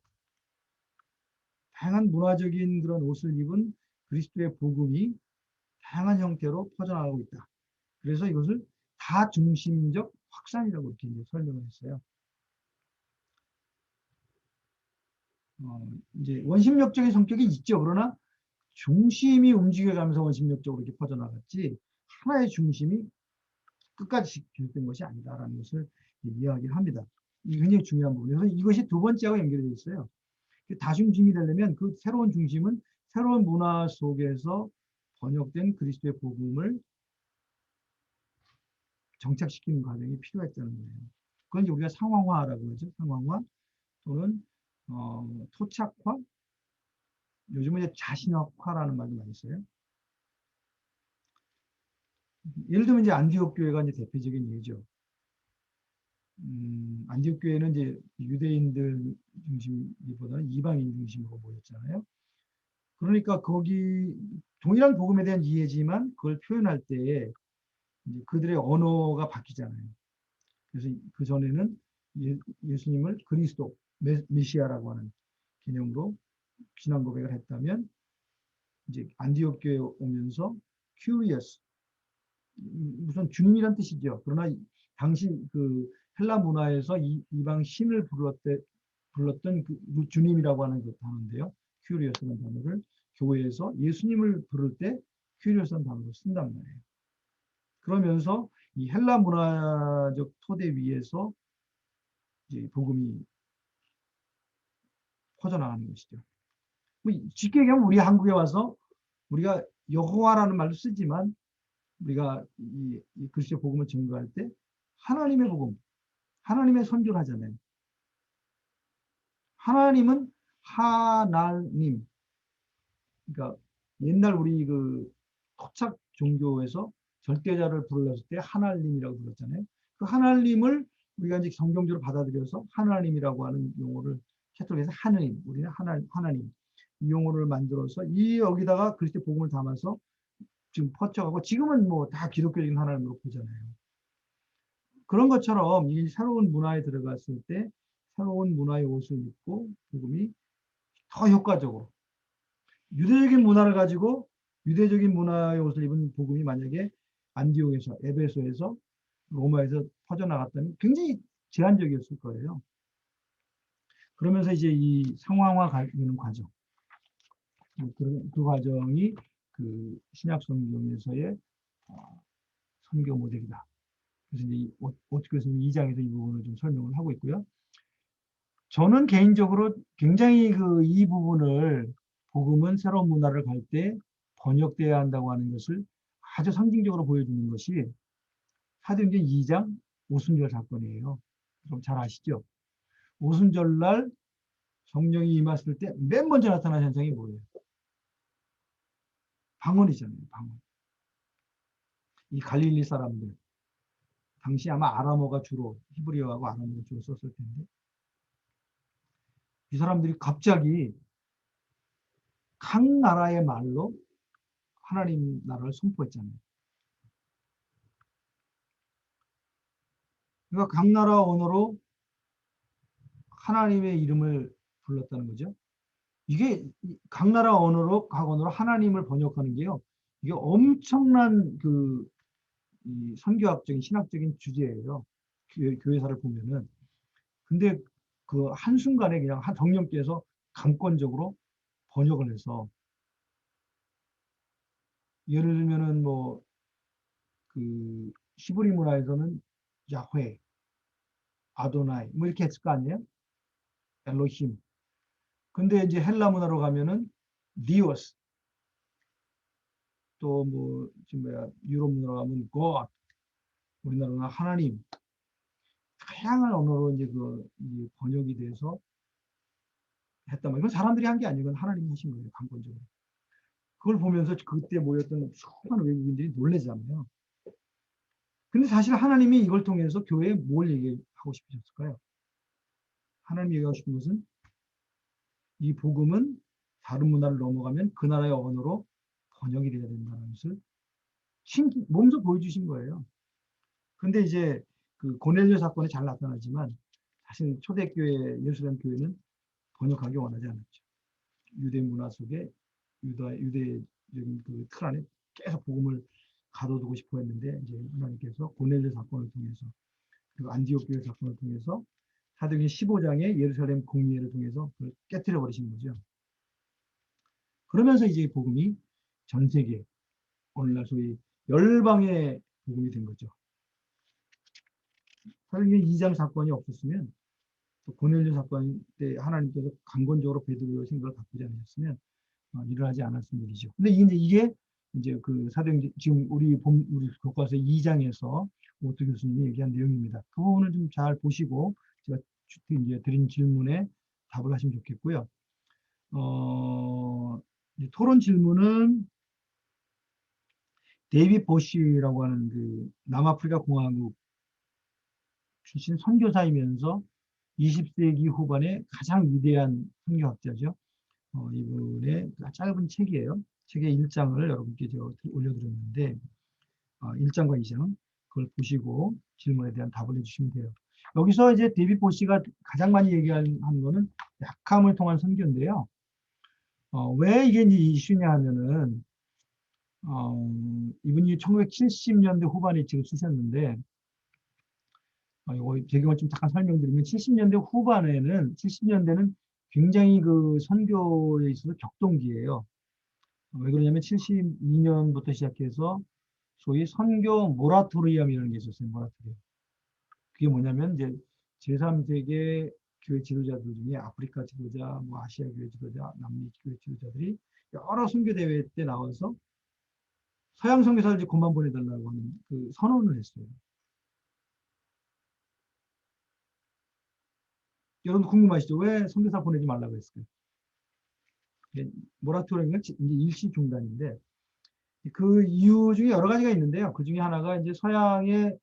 Speaker 1: 다양한 문화적인 그런 옷을 입은 그리스도의 복음이 다양한 형태로 퍼져나가고 있다. 그래서 이것을 다중심적 확산이라고 이렇게 이제 설명을 했어요. 이제 원심력적인 성격이 있죠. 그러나 중심이 움직여가면서 원심력적으로 이렇게 퍼져나갔지 하나의 중심이 끝까지 기록된 것이 아니다라는 것을 이야기를 합니다. 이게 굉장히 중요한 부분이에요. 그래서 이것이 두 번째하고 연결이 되어 있어요. 다중심이 되려면 그 새로운 중심은 새로운 문화 속에서 번역된 그리스도의 복음을 정착시키는 과정이 필요했다는 거예요. 그건 우리가 상황화라고 하죠. 상황화 또는 토착화, 요즘은 이제 자신화라는 말도 많이 써요. 예를 들면 이제 안디옥 교회가 이제 대표적인 예죠. 안디옥 교회는 이제 유대인들 중심보다는 이방인 중심으로 모였잖아요. 그러니까 거기 동일한 복음에 대한 이해지만 그걸 표현할 때 그들의 언어가 바뀌잖아요. 그래서 그 전에는 예수님을 그리스도, 메시아라고 하는 개념으로 신앙 고백을 했다면 이제 안디옥 교회에 오면서 curious, 무슨 주님이란 뜻이죠. 그러나 당시 그 헬라 문화에서 이방 신을 불렀던 그 주님이라고 하는 그 단어인데요. curious라는 단어를 교회에서 예수님을 부를 때 curious라는 단어를 쓴단 말이에요. 그러면서 이 헬라 문화적 토대 위에서 이제 복음이 퍼져나가는 것이죠. 뭐 쉽게 얘기하면 우리 한국에 와서 우리가 여호와라는 말도 쓰지만 우리가 이 그리스도 복음을 증거할 때 하나님의 복음, 하나님의 선교를 하잖아요. 하나님은 하나님. 그러니까 옛날 우리 그 토착 종교에서 절대자를 불렀을 때 하나님이라고 불렀잖아요. 그 하나님을 우리가 이제 성경적으로 받아들여서 하나님이라고 하는 용어를 캐톨릭에서 하느님, 우리는 하나님 이 용어를 만들어서 이 여기다가 그리스도 복음을 담아서 지금 퍼쳐가고 지금은 뭐 다 기독교적인 하나님으로 보잖아요. 그런 것처럼 이 새로운 문화에 들어갔을 때 새로운 문화의 옷을 입고 복음이 더 효과적으로 유대적인 문화를 가지고 유대적인 문화의 옷을 입은 복음이 만약에 안디옥에서 에베소에서 로마에서 퍼져나갔다면 굉장히 제한적이었을 거예요. 그러면서 이제 이 상황화되는 과정, 그 과정이 그 신약 성경에서의 선교 모델이다. 그래서 이제 오티크 교수님 2장에서 이 부분을 좀 설명을 하고 있고요. 저는 개인적으로 굉장히 이 부분을 복음은 새로운 문화를 갈 때 번역돼야 한다고 하는 것을 아주 상징적으로 보여주는 것이 사도행전 2장 오순절 사건이에요. 좀 잘 아시죠? 오순절날 성령이 임했을 때 맨 먼저 나타난 현상이 뭐예요? 방언이잖아요. 방언. 이 갈릴리 사람들 당시 아마 아람어가 주로 히브리어하고 아람어가 주로 썼을 텐데 이 사람들이 갑자기 각 나라의 말로 하나님 나라를 선포했잖아요. 그러니까 각 나라 언어로 하나님의 이름을 불렀다는 거죠. 이게 각 나라 언어로 각 언어로 하나님을 번역하는 게요. 이게 엄청난 이 선교학적인 신학적인 주제예요. 교회사를 보면은. 근데 그 한순간에 그냥 한 정령께서 강권적으로 번역을 해서 예를 들면은 뭐 그 히브리 문화에서는 야훼, 아도나이 뭐 이렇게 했을 거 아니에요? 엘로힘. 근데 이제 헬라 문화로 가면은 디오스 또 뭐 지금 뭐야 유럽 문화로 가면 고 우리나라는 하나님 다양한 언어로 이제 이 번역이 돼서 했단 말이에요. 이건 사람들이 한 게 아니고 하나님이 하신 거예요. 강권적으로. 그걸 보면서 그때 모였던 수많은 외국인들이 놀라잖아요. 근데 사실 하나님이 이걸 통해서 교회에 뭘 얘기하고 싶으셨을까요? 하나님이 얘기하고 싶은 것은 이 복음은 다른 문화를 넘어가면 그 나라의 언어로 번역이 돼야 된다는 것을 몸소 보여주신 거예요. 근데 이제 그 고넬료 사건이 잘 나타나지만 사실 초대교회 예루살렘 교회는 번역하기 원하지 않았죠. 유대 문화 속에 유대 그 틀 안에 계속 복음을 가둬두고 싶어 했는데 이제 하나님께서 고넬료 사건을 통해서 그리고 안디옥 교회 사건을 통해서 사도행전 15장의 예루살렘 공의회를 통해서 그걸 깨뜨려 버리신 거죠. 그러면서 이제 복음이 전 세계 오늘날 소위 열방의 복음이 된 거죠. 사도행전 2장 사건이 없었으면 또 고넬료 사건 때 하나님께서 강권적으로 베드로의 생각을 바꾸지 않으셨으면 일을 하지 않았을 일이죠. 근데 이제 그 사도행전 지금 우리 교과서 2장에서 오트 교수님이 얘기한 내용입니다. 그 부분을 좀 잘 보시고 제가 이제 드린 질문에 답을 하시면 좋겠고요. 토론 질문은 데이빗 보시라고 하는 그 남아프리카 공화국 출신 선교사이면서 20세기 후반에 가장 위대한 선교학자죠. 이분의 짧은 책이에요. 책의 1장을 여러분께 제가 올려드렸는데 1장과 2장 그걸 보시고 질문에 대한 답을 해주시면 돼요. 여기서 이제 데이빗 보시가 가장 많이 얘기하는 거는 약함을 통한 선교인데요. 왜 이게 이슈냐 하면은 이분이 1970년대 후반에 책을 쓰셨는데 이거 배경을 좀 잠깐 설명드리면 70년대 후반에는 70년대는 굉장히 그 선교에 있어서 격동기예요. 왜 그러냐면 72년부터 시작해서 소위 선교 모라토리엄이라는 게 있었어요. 모라토리엄. 그게 뭐냐면 이제 제3세계 교회 지도자들 중에 아프리카 지도자, 뭐 아시아 교회 지도자, 남미 교회 지도자들이 여러 선교 대회 때 나와서 서양 선교사를 이제 그만 보내달라고 하는 그 선언을 했어요. 여러분 궁금하시죠? 왜 선교사 보내지 말라고 했을까요? 모라토리엄은 이제 일시 중단인데 그 이유 중에 여러 가지가 있는데요. 그 중에 하나가 이제 서양의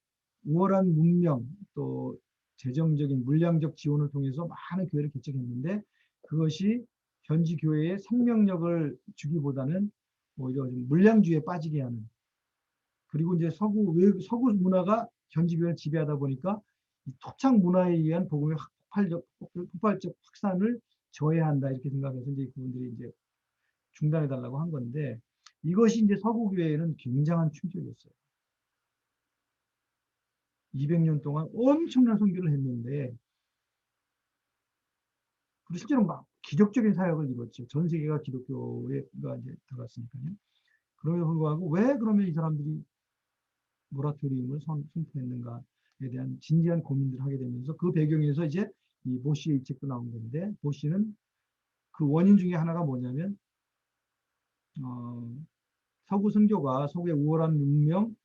Speaker 1: 우월한 문명 또 재정적인 물량적 지원을 통해서 많은 교회를 개척했는데 그것이 현지 교회의 생명력을 주기보다는 오히려 좀 물량주의에 빠지게 하는 그리고 이제 서구 문화가 현지 교회를 지배하다 보니까 이 토착 문화에 의한 복음의 폭발적 확산을 저해한다 이렇게 생각해서 이제 그분들이 이제 중단해 달라고 한 건데 이것이 이제 서구 교회에는 굉장한 충격이었어요. 200년 동안 엄청난 선교를 했는데 그리고 실제로 막 기적적인 사역을 이뤘죠. 전 세계가 기독교가 이제 들어갔으니까요. 그럼에도 불구하고 왜 그러면 이 사람들이 모라토리움을 선포했는가에 대한 진지한 고민들을 하게 되면서 그 배경에서 이제 이 보시의 책도 나온 건데 보시는 그 원인 중에 하나가 뭐냐면 서구 선교가 서구의 우월한 문명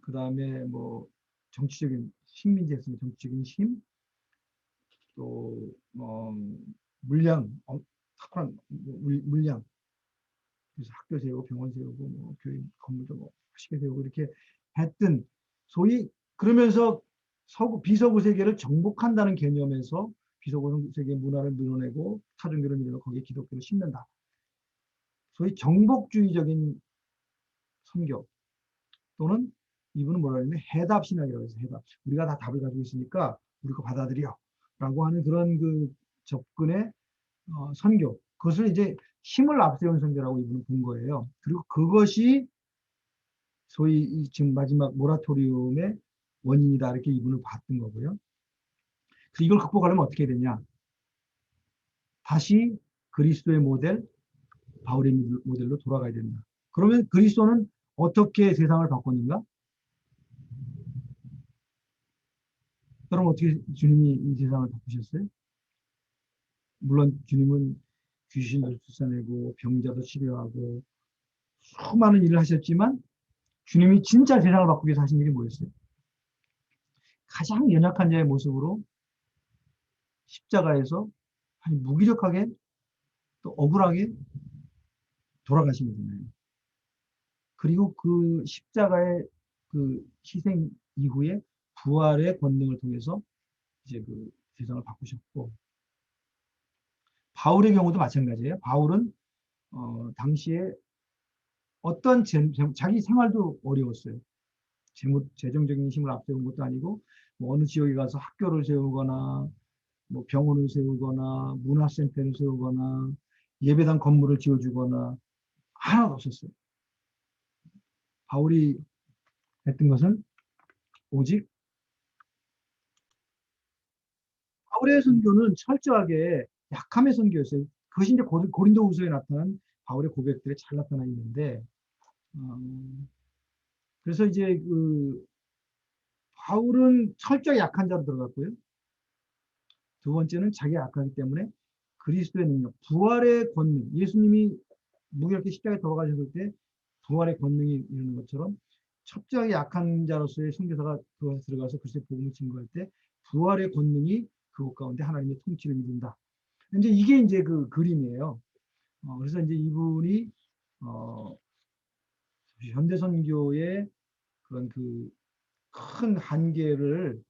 Speaker 1: 그 다음에 뭐 정치적인 식민지였으면 정치적인 힘 또 물량 탁월한 물량 그래서 학교 세우고 병원 세우고 뭐 교회 건물도 뭐 쉽게 세우고 이렇게 했던 소위 그러면서 비서구 세계를 정복한다는 개념에서 비서구 세계 문화를 밀어내고 타종교를 밀어내고 거기에 기독교를 심는다. 소위 정복주의적인 선교 또는 이분은 뭐라 하냐면 해답 신학이라고 해서 해답. 우리가 다 답을 가지고 있으니까 우리 거 받아들여. 라고 하는 그런 그 접근의 선교. 그것을 이제 힘을 앞세운 선교라고 이분은 본 거예요. 그리고 그것이 소위 지금 마지막 모라토리움의 원인이다. 이렇게 이분을 봤던 거고요. 그래서 이걸 극복하려면 어떻게 되냐. 다시 그리스도의 모델, 바울의 모델로 돌아가야 된다. 그러면 그리스도는 어떻게 세상을 바꿨는가? 그럼 어떻게 주님이 이 세상을 바꾸셨어요? 물론 주님은 귀신도 쫓아내고 병자도 치료하고 수많은 일을 하셨지만 주님이 진짜 세상을 바꾸기 위해서 하신 일이 뭐였어요? 가장 연약한 자의 모습으로 십자가에서 아니 무기력하게 또 억울하게 돌아가신 거잖아요. 그리고 그 십자가의 그 희생 이후에 부활의 권능을 통해서 이제 그 세상을 바꾸셨고 바울의 경우도 마찬가지예요. 바울은 당시에 어떤 자기 생활도 어려웠어요. 재정적인 힘을 앞세운 것도 아니고 뭐 어느 지역에 가서 학교를 세우거나 뭐 병원을 세우거나 문화센터를 세우거나 예배당 건물을 지어주거나 하나도 없었어요. 바울이 했던 것은 오직 바울의 선교는 철저하게 약함의 선교였어요. 그것이 이제 고린도후서에 나타난 바울의 고백들에 잘 나타나 있는데, 그래서 이제 그 바울은 철저히 약한 자로 들어갔고요. 두 번째는 자기가 약하기 때문에 그리스도의 능력, 부활의 권능, 예수님이 무기력게 십자가에 돌아가셨을 때 부활의 권능이 이루는 것처럼 철저하게 약한 자로서의 선교사가 그것에 들어가서 그리스도의 복음을 증거할 때 부활의 권능이 그곳 가운데 하나님의 통치를 이룬다. 이제 이게 이제 그 그림이에요. 그래서 이제 이분이 어, 현대 선교의 그런 그 큰 한계를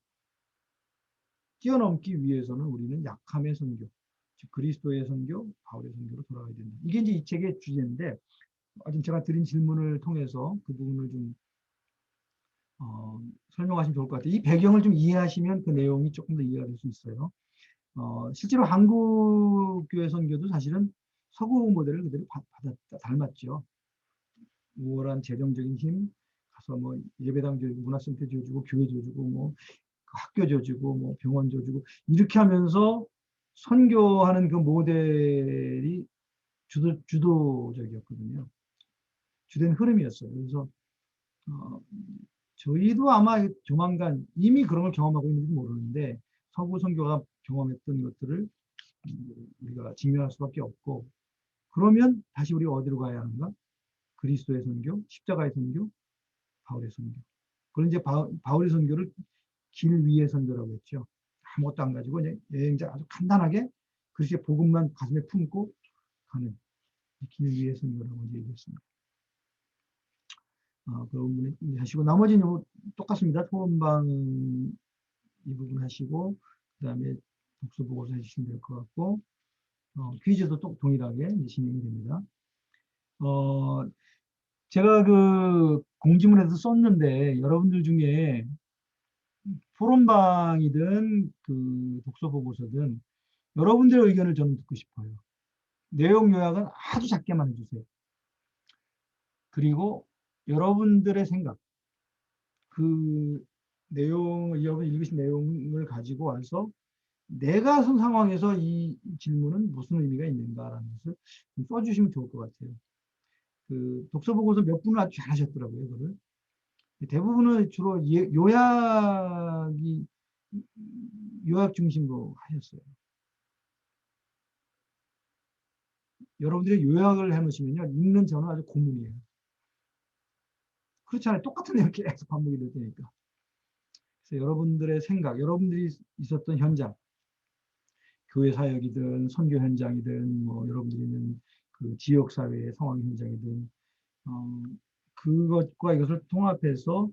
Speaker 1: 뛰어넘기 위해서는 우리는 약함의 선교, 즉 그리스도의 선교, 바울의 선교로 돌아가야 된다. 이게 이제 이 책의 주제인데, 지금 제가 드린 질문을 통해서 그 부분을 좀 어, 설명하시면 좋을 것 같아요. 이 배경을 좀 이해하시면 그 내용이 조금 더 이해가 될 수 있어요. 실제로 한국 교회 선교도 사실은 서구 모델을 그대로 닮았죠. 우월한 재정적인 힘, 가서 뭐 예배당 지어주고 문화센터 지어주고 교회 지어주고 뭐 학교 지어주고 뭐 병원 지어주고 이렇게 하면서 선교하는 그 모델이 주도적이었거든요. 주된 흐름이었어요. 그래서 어, 저희도 아마 조만간 이미 그런 걸 경험하고 있는지 모르는데 서구 선교가 경험했던 것들을 우리가 직면할 수밖에 없고, 그러면 다시 우리가 어디로 가야 하는가? 그리스도의 선교, 십자가의 선교, 바울의 선교. 그런 이제 바울의 선교를 길 위의 선교라고 했죠. 아무것도 안 가지고 그냥 여행자 아주 간단하게 그리스도의 복음만 가슴에 품고 가는 길 위의 선교라고 이제 얘기했습니다. 그런 부분 하시고 나머지는 뭐 똑같습니다. 토론방 이 부분 하시고 그다음에 독서 보고서 해주시면 될 것 같고, 퀴즈도 또 동일하게 진행이 됩니다. 어, 제가 그 공지문에서 썼는데 여러분들 중에 토론방이든 그 독서 보고서든 여러분들의 의견을 저는 듣고 싶어요. 내용 요약은 아주 작게만 해주세요. 그리고 여러분들의 생각, 그 여러분 읽으신 내용을 가지고 와서 내가 선 상황에서 이 질문은 무슨 의미가 있는가라는 것을 좀 써주시면 좋을 것 같아요. 그 독서 보고서 몇 분은 아주 잘하셨더라고요, 그걸. 대부분은 주로 요약 중심으로 하셨어요. 여러분들이 요약을 해놓으시면요, 읽는 저는 아주 고문이에요. 그렇잖아요. 똑같은 내용 계속 반복이 될 테니까. 그래서 여러분들의 생각, 여러분들이 있었던 현장, 교회 사역이든 선교 현장이든 뭐 여러분들이 있는 그 지역 사회의 상황 현장이든 그것과 이것을 통합해서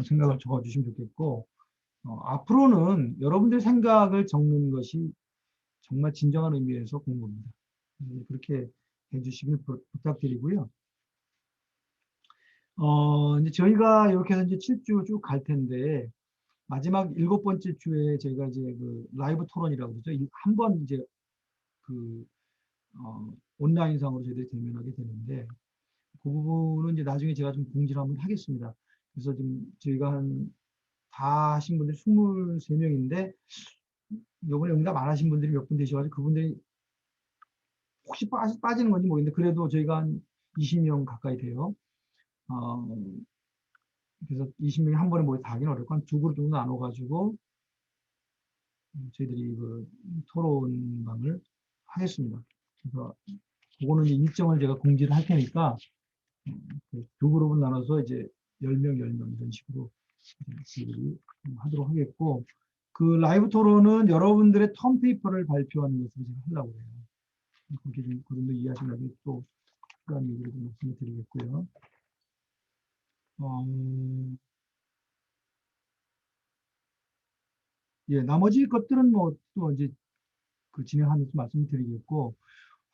Speaker 1: 생각을 적어주시면 좋겠고, 앞으로는 여러분들의 생각을 적는 것이 정말 진정한 의미에서 공부입니다. 그렇게 해주시길 부탁드리고요. 이제 저희가 이렇게 해서 이제 7주 쭉 갈 텐데, 마지막 7번째 주에 저희가 이제 그 라이브 토론이라고 그러죠. 한 번 이제 그, 온라인상으로 저희들이 대면하게 되는데, 그 부분은 이제 나중에 제가 좀 공지를 한번 하겠습니다. 그래서 지금 저희가 다 하신 분들이 23명인데, 요번에 응답 안 하신 분들이 몇 분 되셔가지고 그분들이 혹시 빠지는 건지 모르겠는데, 그래도 저희가 한 20명 가까이 돼요. 어, 그래서 20명이 한 번에 모여 다 하기는 어렵고, 한 두 그룹 정도 나눠가지고, 저희들이 그 토론방을 하겠습니다. 그래서 그거는 이제 일정을 제가 공지를 할 테니까, 두 그룹은 나눠서 이제 10명, 10명 이런 식으로 저희들이 하도록 하겠고, 그 라이브 토론은 여러분들의 텀페이퍼를 발표하는 것으로 제가 하려고 해요. 그렇게 좀, 그 정도 이해하시면 또 그런 얘기를 좀 말씀을 드리겠고요. 예, 나머지 것들은 뭐 또 이제 그 진행하면서 말씀드리겠고,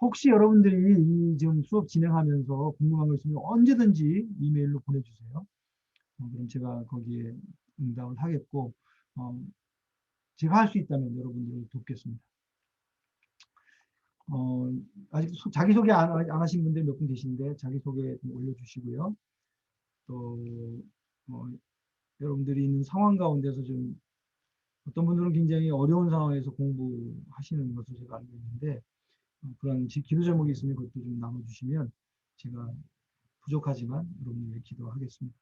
Speaker 1: 혹시 여러분들이 이 지금 수업 진행하면서 궁금한 거 있으면 언제든지 이메일로 보내주세요. 그럼 제가 거기에 응답을 하겠고, 제가 할 수 있다면 여러분들을 돕겠습니다. 어, 아직 자기소개 안 하신 분들 몇 분 계신데 자기소개 좀 올려주시고요. 또 어, 여러분들이 있는 상황 가운데서 좀 어떤 분들은 굉장히 어려운 상황에서 공부하시는 것으로 제가 알고 있는데 그런 기도 제목이 있으면 그것도 좀 나눠주시면 제가 부족하지만 여러분을 위해 기도하겠습니다.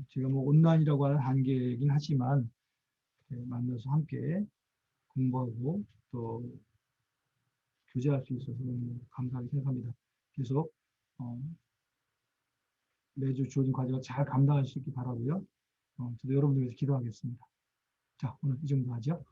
Speaker 1: 제가 뭐 온라인이라고 하는 한계이긴 하지만 만나서 함께 공부하고 또 교제할 수 있어서 너무 감사하게 생각합니다. 계속 어, 매주 주어진 과제가 잘 감당할 수 있기 바라고요. 저도 여러분들 위해서 기도하겠습니다. 자, 오늘 이 정도 하죠.